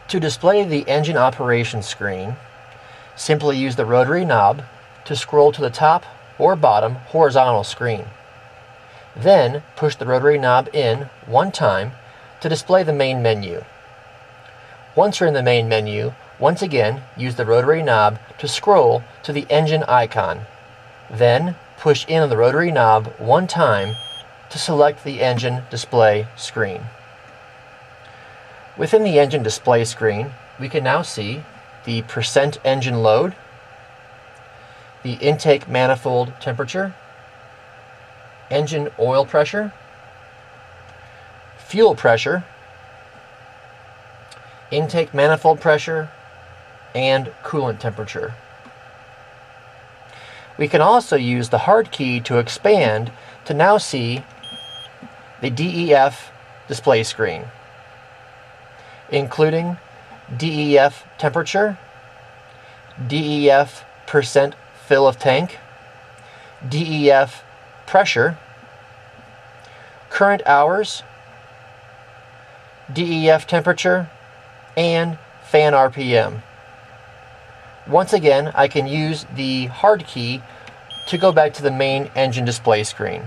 To display the engine operation screen, simply use the rotary knob to scroll to the top or bottom horizontal screen. Then push the rotary knob in one time to display the main menu. Once you're in the main menu, once again use the rotary knob to scroll to the engine icon. Then push in on the rotary knob one time to select the engine display screen. Within the engine display screen, we can now see the percent engine load, the intake manifold temperature, engine oil pressure, fuel pressure, intake manifold pressure, and coolant temperature. We can also use the hard key to expand to now see the DEF display screen, including DEF temperature, DEF percent fill of tank, DEF pressure, current hours, DEF temperature, and fan RPM. Once again, I can use the hard key to go back to the main engine display screen.